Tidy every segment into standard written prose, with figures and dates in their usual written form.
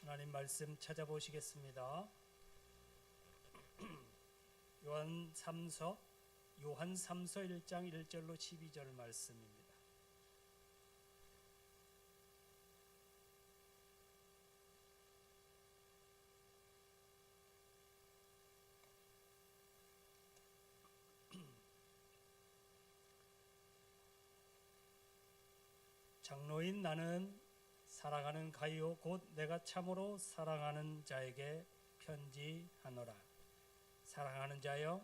하나님 말씀 찾아보시겠습니다. 요한 3서 1장 1절로 12절 말씀입니다. 장로인 나는 사랑하는 가이오 곧 내가 참으로 사랑하는 자에게 편지하노라. 사랑하는 자여,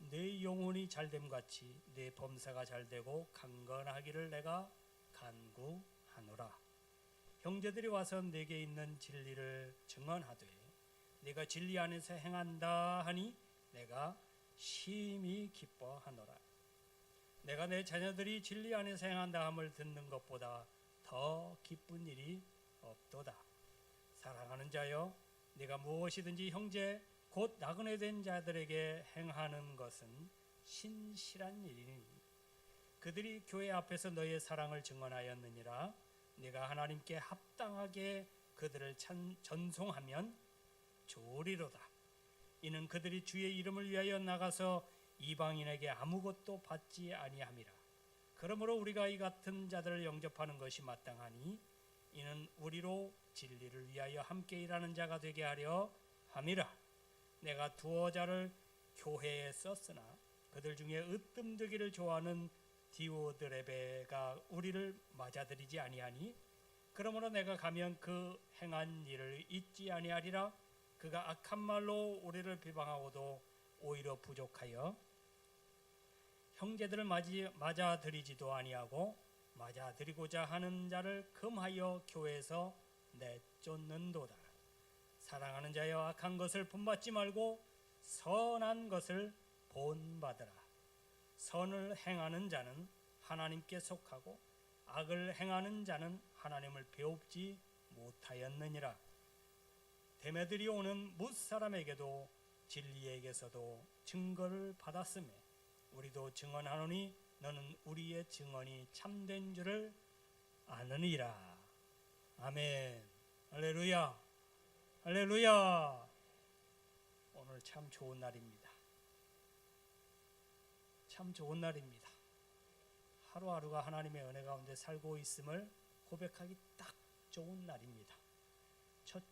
네 영혼이 잘됨 같이 네 범사가 잘되고 강건하기를 내가 간구하노라. 형제들이 와서 내게 있는 진리를 증언하되 네가 진리 안에서 행한다 하니 내가 심히 기뻐하노라. 내가 내 자녀들이 진리 안에서 행한다 함을 듣는 것보다 더 기쁜 일이 없도다. 사랑하는 자여, 네가 무엇이든지 형제 곧 나그네 된 자들에게 행하는 것은 신실한 일이니 그들이 교회 앞에서 너의 사랑을 증언하였느니라. 네가 하나님께 합당하게 그들을 전송하면 좋으리로다. 이는 그들이 주의 이름을 위하여 나가서 이방인에게 아무것도 받지 아니함이라. 그러므로 우리가 이 같은 자들을 영접하는 것이 마땅하니 이는 우리로 진리를 위하여 함께 일하는 자가 되게 하려 함이라. 내가 두어 자를 교회에 썼으나 그들 중에 으뜸되기를 좋아하는 디오드레베가 우리를 맞아들이지 아니하니 그러므로 내가 가면 그 행한 일을 잊지 아니하리라. 그가 악한 말로 우리를 비방하고도 오히려 부족하여 형제들을 맞아들이지도 아니하고 맞아들이고자 하는 자를 금하여 교회에서 내쫓는도다. 사랑하는 자여, 악한 것을 본받지 말고 선한 것을 본받으라. 선을 행하는 자는 하나님께 속하고 악을 행하는 자는 하나님을 배웁지 못하였느니라. 데메드리 오는 뭇사람에게도 진리에게서도 증거를 받았으며 우리도 증언하노니 너는 우리의 증언이 참된 줄을 아느니라. 아멘. 할렐루야. 할렐루야. 오늘 참 좋은 날입니다. 참 좋은 날입니다. 하루하루가 하나님의 은혜 가운데 살고 있음을 고백하기 딱 좋은 날입니다. 첫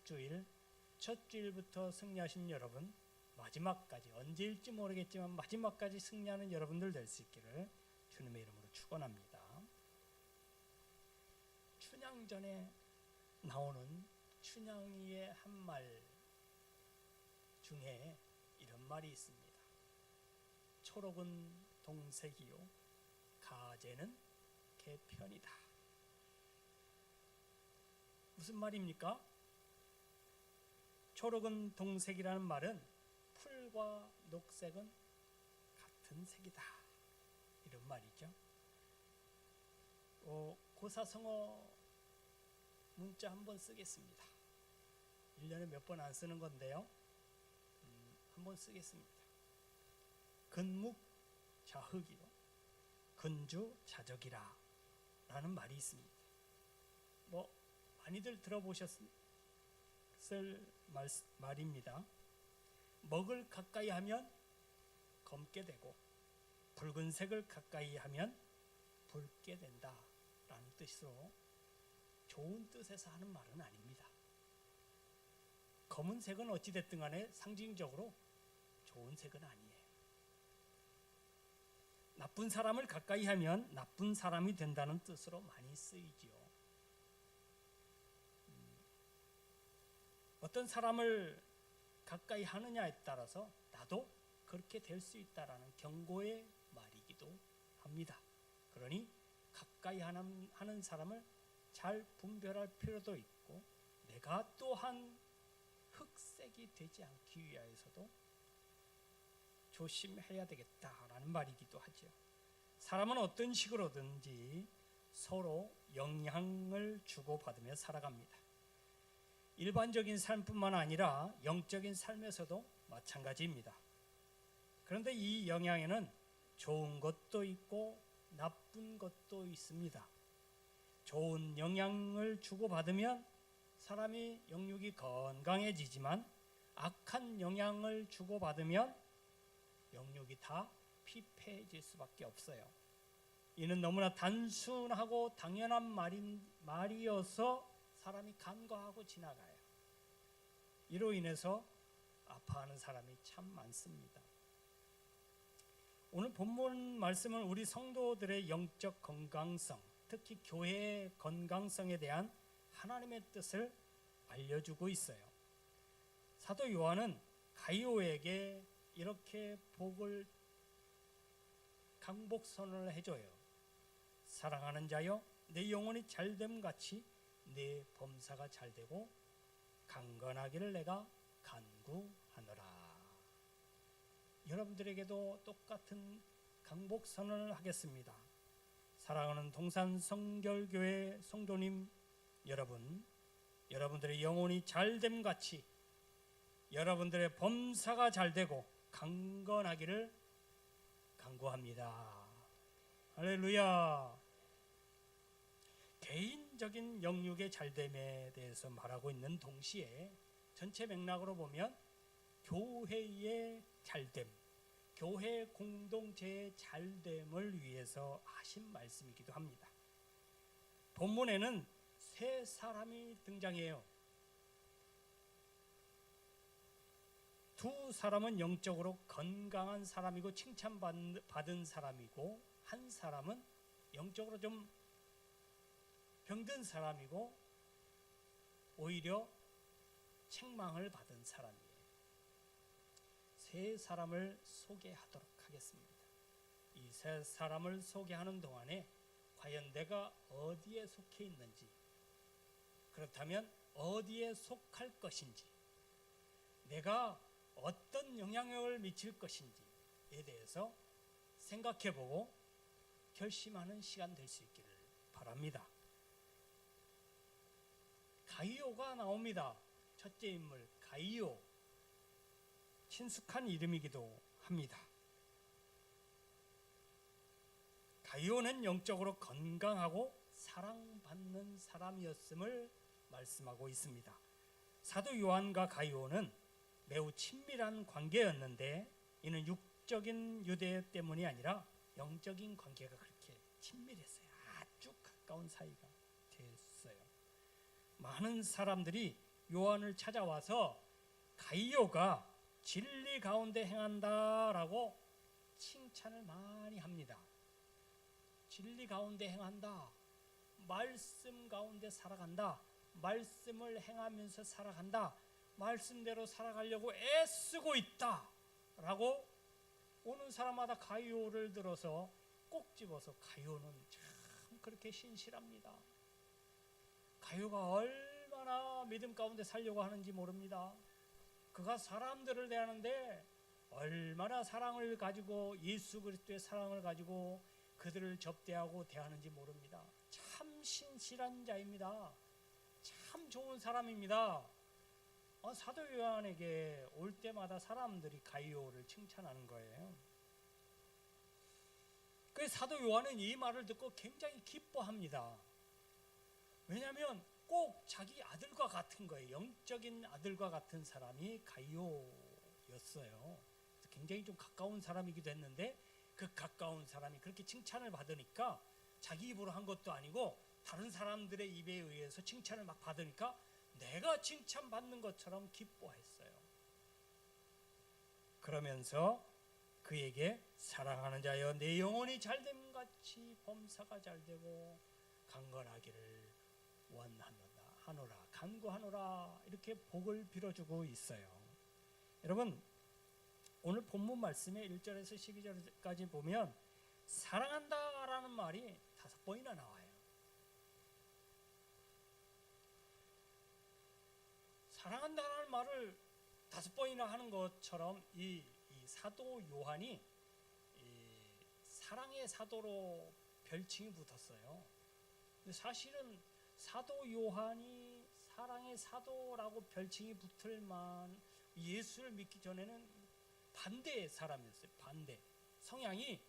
주일부터 승리하신 여러분, 마지막까지 언제일지 모르겠지만 마지막까지 승리하는 여러분들 될 수 있기를 주님의 이름으로 축원합니다. 춘향 전에 나오는 춘향이의 한 말 중에 이런 말이 있습니다. 초록은 동색이요 가재는 개편이다. 무슨 말입니까? 초록은 동색이라는 말은 풀과 녹색은 같은 색이다, 이런 말이죠. 고사성어 문자 한번 쓰겠습니다. 1년에 몇 번 안 쓰는 건데요. 한번 쓰겠습니다. 근묵 자흑이요 근주 자적이라 라는 말이 있습니다. 많이들 들어보셨을 말입니다. 먹을 가까이 하면 검게 되고 붉은색을 가까이 하면 붉게 된다 라는 뜻으로 좋은 뜻에서 하는 말은 아닙니다. 검은색은 어찌됐든 간에 상징적으로 좋은 색은 아니에요. 나쁜 사람을 가까이 하면 나쁜 사람이 된다는 뜻으로 많이 쓰이지요. 어떤 사람을 가까이 하느냐에 따라서 나도 그렇게 될 수 있다라는 경고의 말이기도 합니다. 그러니 가까이 하는 사람을 잘 분별할 필요도 있고 내가 또한 흑색이 되지 않기 위하여서도 조심해야 되겠다라는 말이기도 하죠. 사람은 어떤 식으로든지 서로 영향을 주고받으며 살아갑니다. 일반적인 삶뿐만 아니라 영적인 삶에서도 마찬가지입니다. 그런데 이 영향에는 좋은 것도 있고 나쁜 것도 있습니다. 좋은 영향을 주고받으면 사람이 영육이 건강해지지만 악한 영향을 주고받으면 영육이 다 피폐해질 수밖에 없어요. 이는 너무나 단순하고 당연한 말이어서 사람이 간과하고 지나가요. 이로 인해서 아파하는 사람이 참 많습니다. 오늘 본문 말씀은 우리 성도들의 영적 건강성, 특히 교회의 건강성에 대한 하나님의 뜻을 알려주고 있어요. 사도 요한은 가이오에게 이렇게 복을 강복선언을 해줘요. 사랑하는 자여, 내 영혼이 잘됨 같이 내 범사가 잘되고 강건하기를 내가 간구하노라. 여러분들에게도 똑같은 강복선언을 하겠습니다. 사랑하는 동산 성결교회 성도님 여러분, 여러분들의 영혼이 잘됨 같이 여러분들의 범사가 잘되고 강건하기를 간구합니다. 할렐루야. 개인적인 영육의 잘됨에 대해서 말하고 있는 동시에 전체 맥락으로 보면 교회의 잘됨, 교회 공동체의 잘됨을 위해서 하신 말씀이기도 합니다. 본문에는 세 사람이 등장해요. 두 사람은 영적으로 건강한 사람이고 칭찬받은 사람이고, 한 사람은 영적으로 좀 병든 사람이고 오히려 책망을 받은 사람이에요. 세 사람을 소개하도록 하겠습니다. 이 세 사람을 소개하는 동안에 과연 내가 어디에 속해 있는지, 그렇다면 어디에 속할 것인지, 내가 어떤 영향력을 미칠 것인지에 대해서 생각해보고 결심하는 시간 될 수 있기를 바랍니다. 가이오가 나옵니다. 첫째 인물 가이오, 친숙한 이름이기도 합니다. 가이오는 영적으로 건강하고 사랑받는 사람이었음을 말씀하고 있습니다. 사도 요한과 가이오는 매우 친밀한 관계였는데, 이는 육적인 유대 때문이 아니라 영적인 관계가 그렇게 친밀했어요. 아주 가까운 사이가 됐어요. 많은 사람들이 요한을 찾아와서 가이오가 진리 가운데 행한다라고 칭찬을 많이 합니다. 진리 가운데 행한다, 말씀 가운데 살아간다, 말씀을 행하면서 살아간다, 말씀대로 살아가려고 애쓰고 있다 라고 오는 사람마다 가이오를 들어서 꼭 집어서, 가이오는 참 그렇게 신실합니다. 가이오가 얼마나 믿음 가운데 살려고 하는지 모릅니다. 그가 사람들을 대하는데 얼마나 사랑을 가지고, 예수 그리스도의 사랑을 가지고 그들을 접대하고 대하는지 모릅니다. 참 신실한 자입니다. 참 좋은 사람입니다. 사도 요한에게 올 때마다 사람들이 가이오를 칭찬하는 거예요. 그래서 사도 요한은 이 말을 듣고 굉장히 기뻐합니다. 왜냐하면 꼭 자기 아들과 같은 거예요. 영적인 아들과 같은 사람이 가이오였어요. 굉장히 좀 가까운 사람이기도 했는데, 그 가까운 사람이 그렇게 칭찬을 받으니까 자기 입으로 한 것도 아니고 다른 사람들의 입에 의해서 칭찬을 막 받으니까 내가 칭찬받는 것처럼 기뻐했어요. 그러면서 그에게 사랑하는 자여, 내 영혼이 잘됨 같이 범사가 잘되고 강건하기를 원하노라, 간구하노라, 이렇게 복을 빌어주고 있어요. 여러분, 오늘 본문 말씀의 1절에서 12절까지 보면 사랑한다라는 말이 5번이나 나와요. 사랑한다라는 말을 5번이나 하는 것처럼 이 사도 요한이 사랑의 사도로 별칭이 붙었어요. 근데 사실은 사도 요한이 사랑의 사도라고 별칭이 붙을 만, 예수를 믿기 전에는 반대의 사람이었어요. 반대 성향이,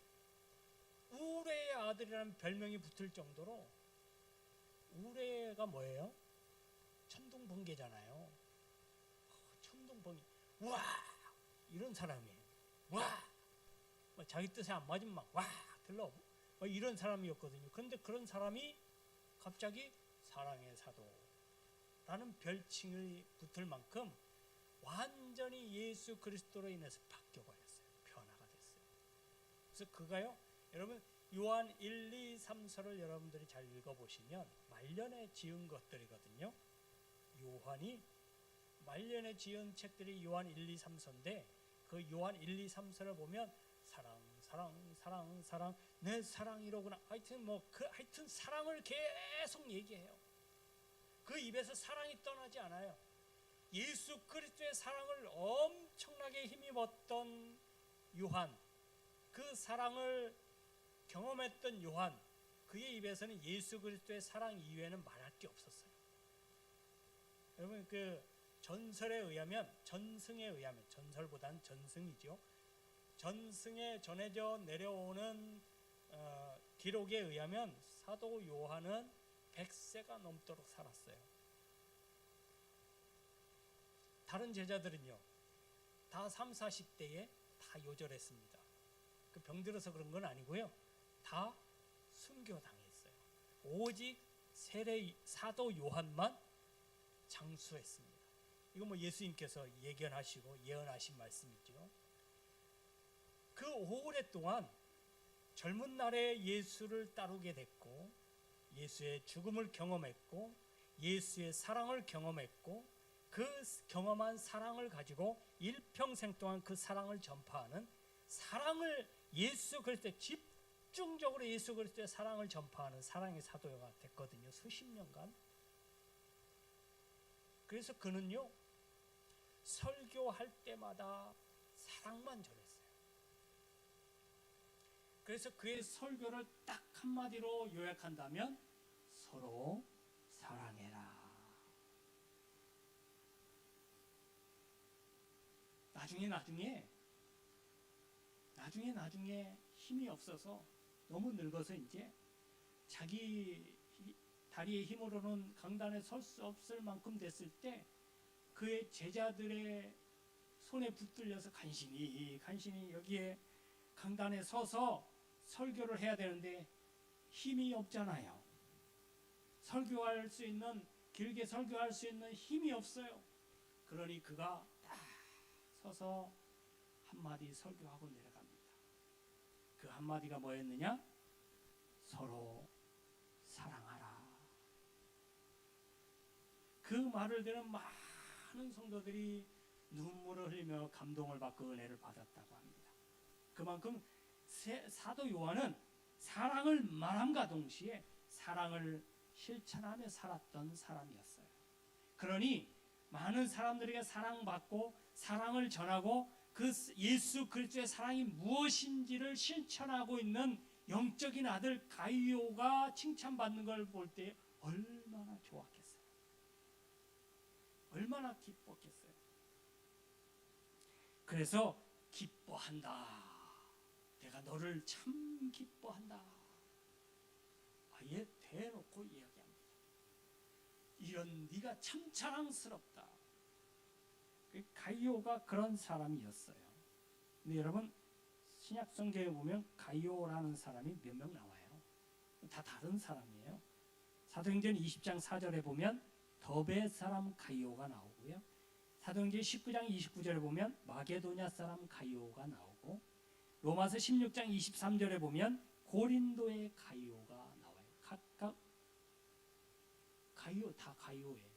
우레의 아들이라는 별명이 붙을 정도로, 우레가 뭐예요? 천둥번개잖아요. 천둥번개, 와 이런 사람이에요. 와, 자기 뜻에 안 맞으면 막 와 들러오고 이런 사람이었거든요. 그런데 그런 사람이 갑자기 사랑의 사도라는 별칭을 붙을 만큼 완전히 예수 그리스도로 인해서 바뀌어버렸어요. 변화가 됐어요. 그래서 그가요, 여러분 요한 1, 2, 3서를 여러분들이 잘 읽어보시면 말년에 지은 것들이거든요. 요한이 말년에 지은 책들이 요한 1, 2, 3서인데 그 요한 1, 2, 3서를 보면 사랑, 사랑, 사랑, 사랑, 내 사랑이로구나. 하여튼 사랑을 계속 얘기해요. 그 입에서 사랑이 떠나지 않아요. 예수 그리스도의 사랑을 엄청나게 힘입었던 요한, 그 사랑을 경험했던 요한, 그의 입에서는 예수 그리스도의 사랑 이외에는 말할 게 없었어요. 여러분 그 전설에 의하면, 전승에 의하면, 전설보다는 전승이죠. 전승에 전해져 내려오는 기록에 의하면 사도 요한은 100세가 넘도록 살았어요. 다른 제자들은요, 다 3, 40대에 다 요절했습니다. 그 병들어서 그런 건 아니고요, 다 순교당했어요. 오직 사도 요한만 장수했습니다. 이거 예수님께서 예견하시고 예언하신 말씀이죠. 그 오랫동안 젊은 날에 예수를 따르게 됐고, 예수의 죽음을 경험했고, 예수의 사랑을 경험했고, 그 경험한 사랑을 가지고 일평생 동안 그 사랑을 전파하는, 사랑을 예수 그리스도의 집중적으로 예수 그리스도의 사랑을 전파하는 사랑의 사도가 됐거든요. 수십 년간. 그래서 그는요, 설교할 때마다 사랑만 전했어요. 그래서 그의 설교를 딱 한마디로 요약한다면 서로 사랑해라. 나중에 힘이 없어서 너무 늙어서 이제 자기 다리의 힘으로는 강단에 설 수 없을 만큼 됐을 때 그의 제자들의 손에 붙들려서 간신히 여기에 강단에 서서 설교를 해야 되는데 힘이 없잖아요. 길게 설교할 수 있는 힘이 없어요. 그러니 그가 딱 서서 한마디 설교하고 내려갑니다. 그 한마디가 뭐였느냐? 서로 사랑하라. 그 말을 들은 많은 성도들이 눈물을 흘리며 감동을 받고 은혜를 받았다고 합니다. 그만큼 사도 요한은 사랑을 말함과 동시에 사랑을 실천하며 살았던 사람이었어요. 그러니 많은 사람들에게 사랑받고 사랑을 전하고 그 예수 그리스도의 사랑이 무엇인지를 실천하고 있는 영적인 아들 가이오가 칭찬받는 걸 볼 때 얼마나 좋았겠어요. 얼마나 기뻤겠어요. 그래서 기뻐한다. 내가 너를 참 기뻐한다. 아예 대놓고 이야기합니다. 이런 네가 참 자랑스럽다. 가이오가 그런 사람이었어요. 근데 여러분 신약 성경에 보면 가이오라는 사람이 몇 명 나와요. 다 다른 사람이에요. 사도행전 20장 4절에 보면 더베 사람 가이오가 나오고요. 사도행전 19장 29절에 보면 마게도냐 사람 가이오가 나오고, 로마서 16장 23절에 보면 고린도의 가이오가 나와요. 각각 가이오, 다 가이오예요.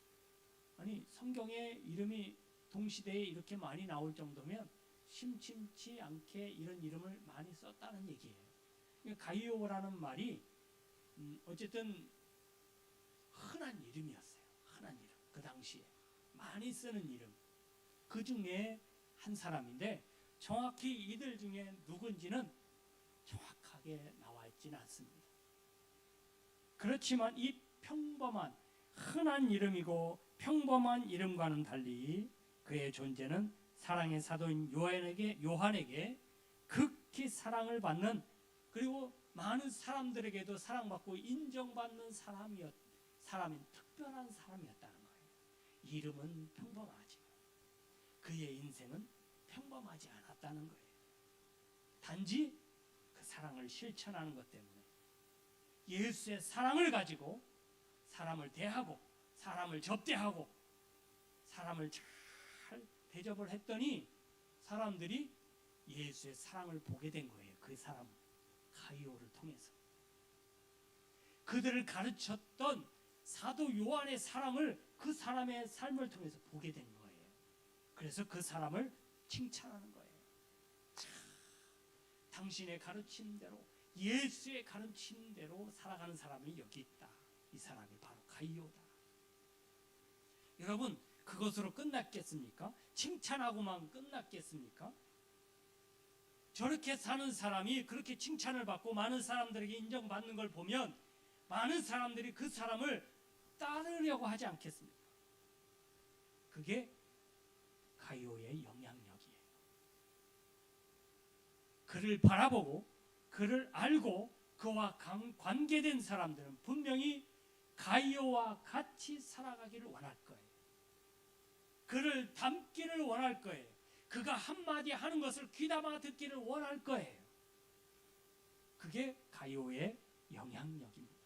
아니 성경에 이름이 동시대에 이렇게 많이 나올 정도면 심심치 않게 이런 이름을 많이 썼다는 얘기예요. 가이오라는 말이 어쨌든 흔한 이름이었어요. 흔한 이름. 그 당시에 많이 쓰는 이름. 그 중에 한 사람인데 정확히 이들 중에 누군지는 정확하게 나와 있지는 않습니다. 그렇지만 이 평범한 흔한 이름이고 평범한 이름과는 달리 그의 존재는 사랑의 사도인 요한에게 극히 사랑을 받는, 그리고 많은 사람들에게도 사랑받고 인정받는 사람인 특별한 사람이었다는 거예요. 이름은 평범하지만 그의 인생은 평범하지 않았다는 거예요. 단지 그 사랑을 실천하는 것 때문에 예수의 사랑을 가지고 사람을 대하고 사람을 접대하고 사람을 잘 대접을 했더니 사람들이 예수의 사랑을 보게 된 거예요. 그 사람 가이오를 통해서 그들을 가르쳤던 사도 요한의 사랑을 그 사람의 삶을 통해서 보게 된 거예요. 그래서 그 사람을 칭찬하는 거예요. 자, 당신의 가르침대로 예수의 가르침대로 살아가는 사람이 여기 있다. 이 사람이 바로 가이오다. 여러분, 그것으로 끝났겠습니까? 칭찬하고만 끝났겠습니까? 저렇게 사는 사람이 그렇게 칭찬을 받고 많은 사람들에게 인정받는 걸 보면 많은 사람들이 그 사람을 따르려고 하지 않겠습니까? 그게 가이오의 영향력이에요. 그를 바라보고 그를 알고 그와 관계된 사람들은 분명히 가이오와 같이 살아가기를 원할 거예요. 그를 닮기를 원할 거예요. 그가 한마디 하는 것을 귀담아 듣기를 원할 거예요. 그게 가이오의 영향력입니다.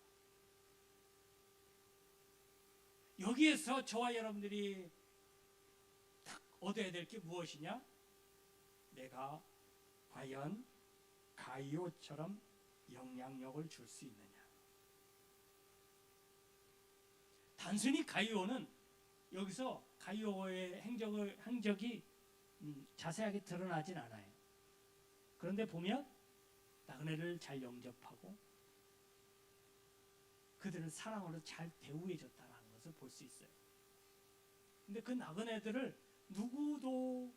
여기에서 저와 여러분들이 딱 얻어야 될 게 무엇이냐? 내가 과연 가이오처럼 영향력을 줄 수 있느냐? 단순히 가이오는 여기서 가이오의 행적이 자세하게 드러나진 않아요. 그런데 보면 나그네를 잘 영접하고 그들을 사랑으로 잘 대우해 줬다는 것을 볼 수 있어요. 근데 그 나그네들을 누구도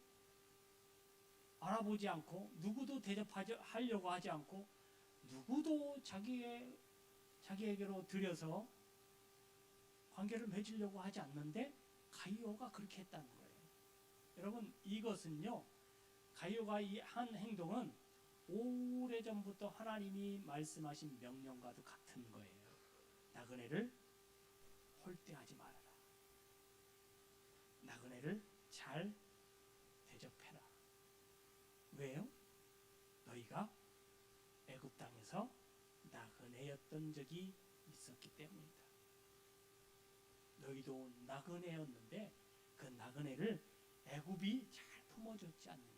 알아보지 않고 누구도 대접하려고 하지 않고 누구도 자기에게로 들여서 관계를 맺으려고 하지 않는데 가이오가 그렇게 했다는 거예요. 여러분, 이것은요, 가이오가 이 한 행동은 오래전부터 하나님이 말씀하신 명령과도 같은 거예요. 나그네를 홀대하지 말아라. 나그네를 잘 대접해라. 왜요? 너희가 애굽 땅에서 나그네였던 적이 있었기 때문이다. 너희도 나그네였는데 그 나그네를 애굽이 잘 품어줬지 않느냐?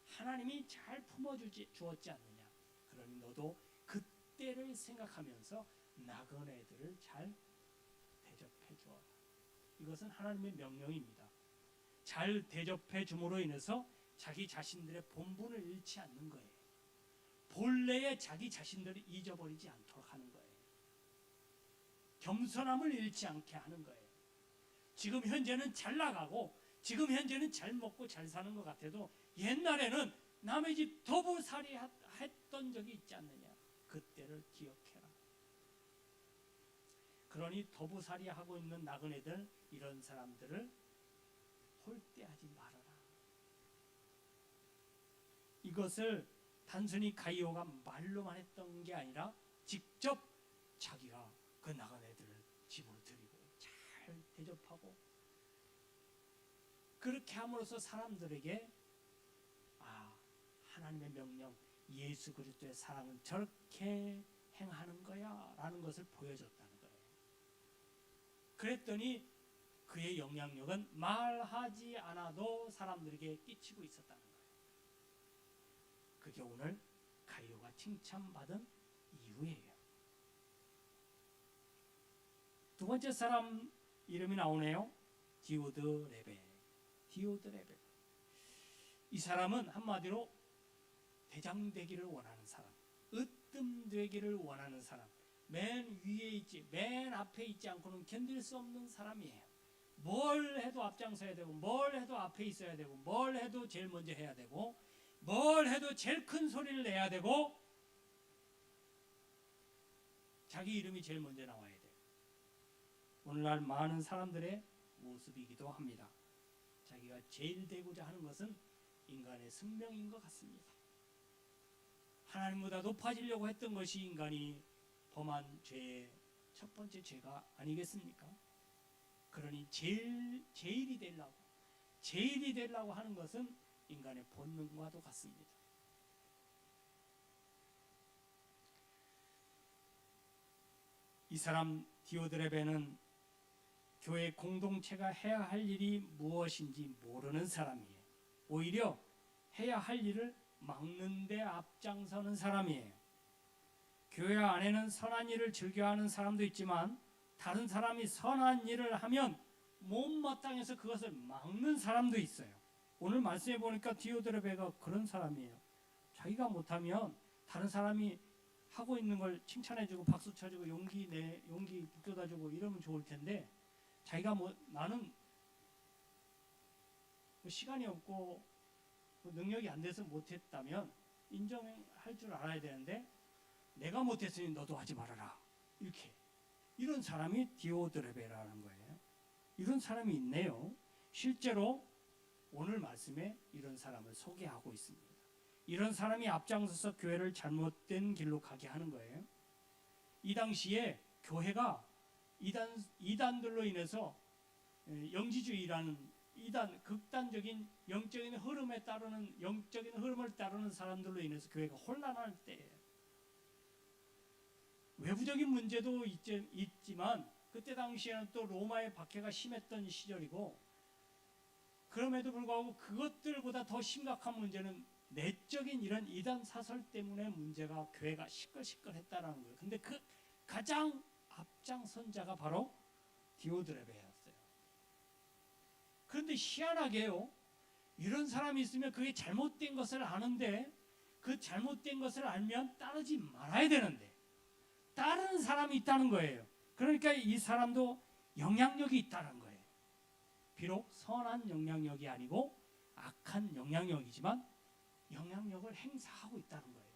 하나님이 잘 품어주었지 않느냐? 그러니 너도 그때를 생각하면서 나그네들을 잘 대접해 주어라. 이것은 하나님의 명령입니다. 잘 대접해 줌으로 인해서 자기 자신들의 본분을 잃지 않는 거예요. 본래의 자기 자신들을 잊어버리지 않도록 하는 거예요. 겸손함을 잃지 않게 하는 거예요. 지금 현재는 잘 나가고 지금 현재는 잘 먹고 잘 사는 것 같아도 옛날에는 남의 집 도부살이 했던 적이 있지 않느냐. 그때를 기억해라. 그러니 도부살이 하고 있는 나그네들, 이런 사람들을 홀대하지 말아라. 이것을 단순히 가이오가 말로만 했던 게 아니라 직접 자기가 그 나그네들을 집으로 들이고 잘 대접하고 그렇게 함으로써 사람들에게 하나님의 명령, 예수 그리스도의 사랑은 저렇게 행하는 거야 라는 것을 보여줬다는 거예요. 그랬더니 그의 영향력은 말하지 않아도 사람들에게 끼치고 있었다는 거예요. 그게 오늘 가이오가 칭찬받은 이유예요. 두 번째 사람 이름이 나오네요. 디오드 레벨. 이 사람은 한마디로 대장 되기를 원하는 사람, 으뜸되기를 원하는 사람, 맨 위에 있지, 맨 앞에 있지 않고는 견딜 수 없는 사람이에요. 뭘 해도 앞장서야 되고, 뭘 해도 앞에 있어야 되고, 뭘 해도 제일 먼저 해야 되고, 뭘 해도 제일 큰 소리를 내야 되고, 자기 이름이 제일 먼저 나와야 돼요. 오늘날 많은 사람들의 모습이기도 합니다. 자기가 제일 되고자 하는 것은 인간의 숙명인 것 같습니다. 하나님보다 높아지려고 했던 것이 인간이 범한 죄의 첫 번째 죄가 아니겠습니까? 그러니 제일이 되려고 하는 것은 인간의 본능과도 같습니다. 이 사람 디오드레베는 교회 공동체가 해야 할 일이 무엇인지 모르는 사람이에요. 오히려 해야 할 일을 막는 데 앞장서는 사람이에요. 교회 안에는 선한 일을 즐겨하는 사람도 있지만 다른 사람이 선한 일을 하면 못마땅해서 그것을 막는 사람도 있어요. 오늘 말씀해 보니까 디오드레베가 그런 사람이에요. 자기가 못하면 다른 사람이 하고 있는 걸 칭찬해주고 박수 쳐주고 용기 북돋아주고 이러면 좋을 텐데, 자기가 나는 시간이 없고 능력이 안 돼서 못했다면 인정할 줄 알아야 되는데, 내가 못했으니 너도 하지 말아라, 이런 사람이 디오드레베라는 거예요. 이런 사람이 있네요. 실제로 오늘 말씀에 이런 사람을 소개하고 있습니다. 이런 사람이 앞장서서 교회를 잘못된 길로 가게 하는 거예요. 이 당시에 교회가 이단들로 인해서 영지주의라는 극단적인 영적인 흐름을 따르는 사람들로 인해서 교회가 혼란할 때예요. 외부적인 문제도 있지만 그때 당시에는 또 로마의 박해가 심했던 시절이고, 그럼에도 불구하고 그것들보다 더 심각한 문제는 내적인 이런 이단 사설 때문에 문제가 교회가 시끌시끌했다는 거예요. 근데 그 가장 앞장선자가 바로 디오드레베였어요. 그런데 희한하게요, 이런 사람이 있으면 그게 잘못된 것을 아는데, 그 잘못된 것을 알면 따르지 말아야 되는데 따르는 사람이 있다는 거예요. 그러니까 이 사람도 영향력이 있다는 거예요. 비록 선한 영향력이 아니고 악한 영향력이지만 영향력을 행사하고 있다는 거예요.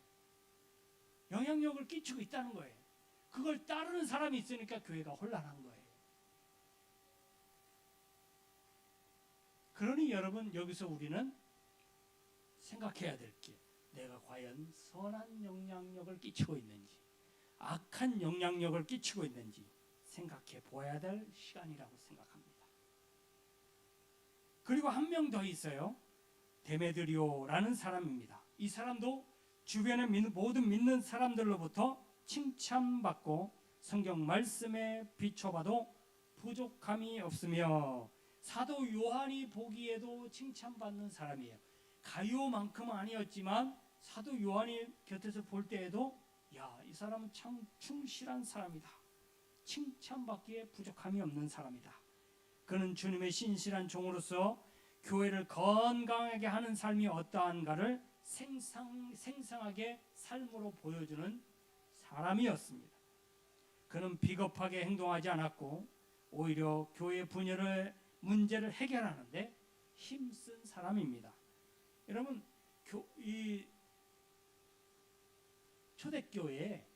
영향력을 끼치고 있다는 거예요. 그걸 따르는 사람이 있으니까 교회가 혼란한 거예요. 그러니 여러분, 여기서 우리는 생각해야 될 게, 내가 과연 선한 영향력을 끼치고 있는지 악한 영향력을 끼치고 있는지 생각해 보아야 될 시간이라고 생각합니다. 그리고 한 명 더 있어요. 데메드리오라는 사람입니다. 이 사람도 주변의 모든 믿는 사람들로부터 칭찬받고 성경 말씀에 비춰봐도 부족함이 없으며 사도 요한이 보기에도 칭찬받는 사람이에요. 가룟만큼은 아니었지만 사도 요한이 곁에서 볼 때에도 이 사람은 참 충실한 사람이다, 칭찬받기에 부족함이 없는 사람이다. 그는 주님의 신실한 종으로서 교회를 건강하게 하는 삶이 어떠한가를 생생하게 삶으로 보여주는 사람이었습니다. 그는 비겁하게 행동하지 않았고 오히려 교회 분열의 문제를 해결하는데 힘쓴 사람입니다. 여러분, 이 초대교회에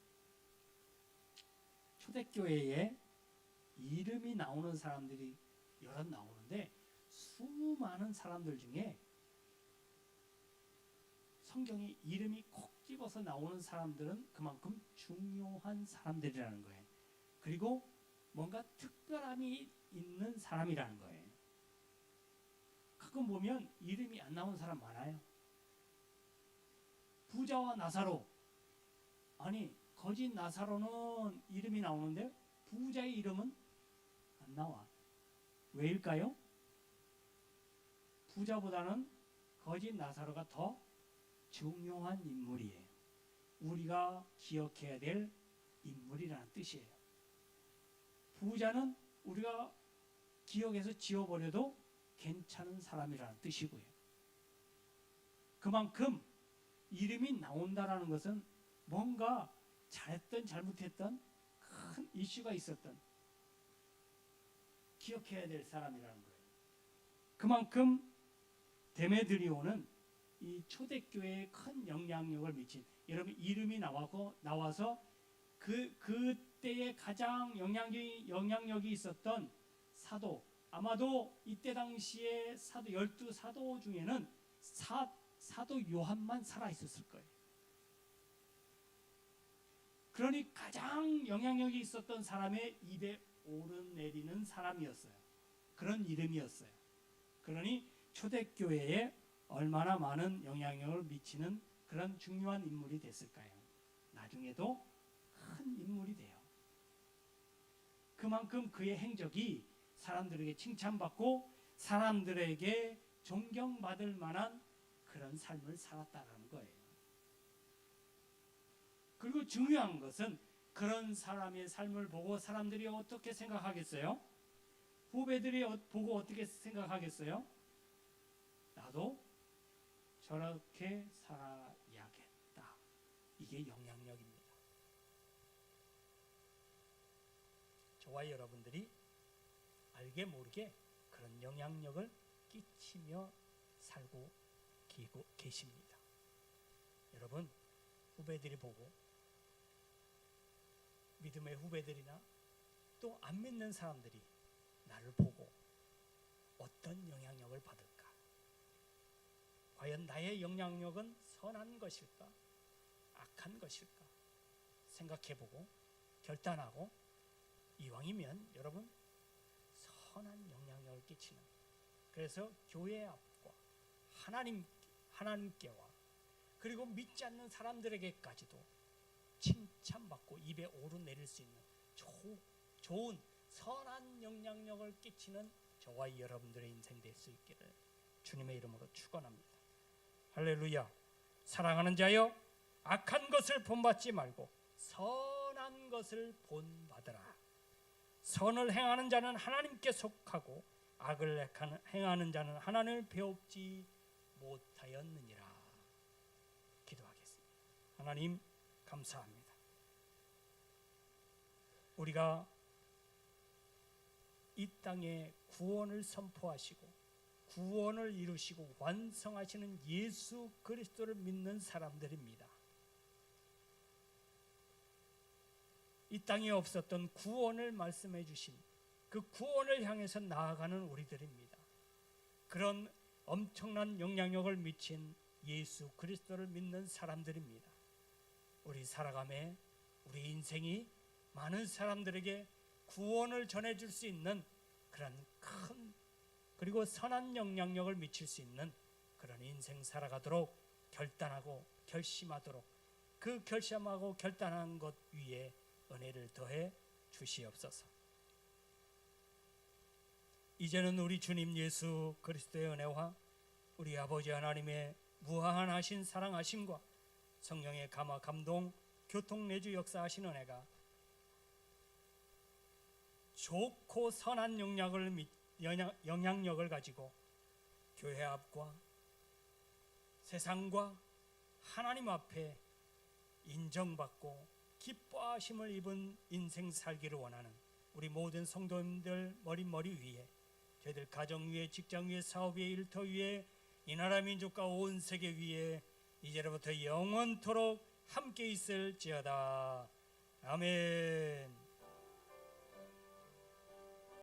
이름이 나오는 사람들이 여럿 나오는데, 수많은 사람들 중에 성경에 이름이 콕 집어서 나오는 사람들은 그만큼 중요한 사람들이라는 거예요. 그리고 뭔가 특별함이 있는 사람이라는 거예요. 가끔 보면 이름이 안 나오는 사람 많아요. 부자와 나사로, 아니 거짓 나사로는 이름이 나오는데 부자의 이름은 안 나와. 왜일까요? 부자보다는 거짓 나사로가 더 중요한 인물이에요. 우리가 기억해야 될 인물이라는 뜻이에요. 부자는 우리가 기억해서 지워버려도 괜찮은 사람이라는 뜻이고요. 그만큼 이름이 나온다는 것은 뭔가 잘했던 잘못했던 큰 이슈가 있었던, 기억해야 될 사람이라는 거예요. 그만큼 데메드리오는 이 초대교회에 큰 영향력을 미친, 여러분 이름이 나와서 그때에 가장 영향력이 있었던 사도, 아마도 이때 당시에 12사도 중에는 사도 요한만 살아있었을 거예요. 그러니 가장 영향력이 있었던 사람의 입에 오르내리는 사람이었어요. 그런 이름이었어요. 그러니 초대교회에 얼마나 많은 영향력을 미치는 그런 중요한 인물이 됐을까요? 나중에도 큰 인물이 돼요. 그만큼 그의 행적이 사람들에게 칭찬받고 사람들에게 존경받을 만한 그런 삶을 살았다는 거예요. 그리고 중요한 것은 그런 사람의 삶을 보고 사람들이 어떻게 생각하겠어요? 후배들이 보고 어떻게 생각하겠어요? 나도 저렇게 살아야겠다. 이게 영향력입니다. 저와 여러분들이 알게 모르게 그런 영향력을 끼치며 살고 계십니다. 여러분, 후배들이 보고 믿음의 후배들이나 또 안 믿는 사람들이 나를 보고 어떤 영향력을 받을까? 과연 나의 영향력은 선한 것일까? 악한 것일까? 생각해보고 결단하고 이왕이면 여러분 선한 영향력을 끼치는, 그래서 교회 앞과 하나님께와 그리고 믿지 않는 사람들에게까지도 칭찬받고 입에 오르내릴 수 있는 좋은 선한 영향력을 끼치는 저와 여러분들의 인생 될 수 있기를 주님의 이름으로 축원합니다. 할렐루야. 사랑하는 자여, 악한 것을 본받지 말고 선한 것을 본받으라. 선을 행하는 자는 하나님께 속하고 악을 행하는 자는 하나님을 배웁지 못하였느니라. 기도하겠습니다. 하나님 감사합니다. 우리가 이 땅에 구원을 선포하시고 구원을 이루시고 완성하시는 예수 그리스도를 믿는 사람들입니다. 이 땅에 없었던 구원을 말씀해 주신 그 구원을 향해서 나아가는 우리들입니다. 그런 엄청난 영향력을 미친 예수 그리스도를 믿는 사람들입니다. 우리 살아감에 우리 인생이 많은 사람들에게 구원을 전해줄 수 있는 그런 큰 그리고 선한 영향력을 미칠 수 있는 그런 인생 살아가도록 결단하고 결심하도록, 그 결심하고 결단한 것 위에 은혜를 더해 주시옵소서. 이제는 우리 주님 예수 그리스도의 은혜와 우리 아버지 하나님의 무한하신 사랑하심과 성령의 감화 감동 교통 내주 역사하신 은혜가 좋고 선한 영향력을 가지고 교회 앞과 세상과 하나님 앞에 인정받고 기뻐하심을 입은 인생 살기를 원하는 우리 모든 성도님들 머리 위에, 저희들 가정 위에, 직장 위에, 사업 위에, 일터 위에, 이 나라 민족과 온 세계 위에 이제로부터 영원토록 함께 있을지어다. 아멘.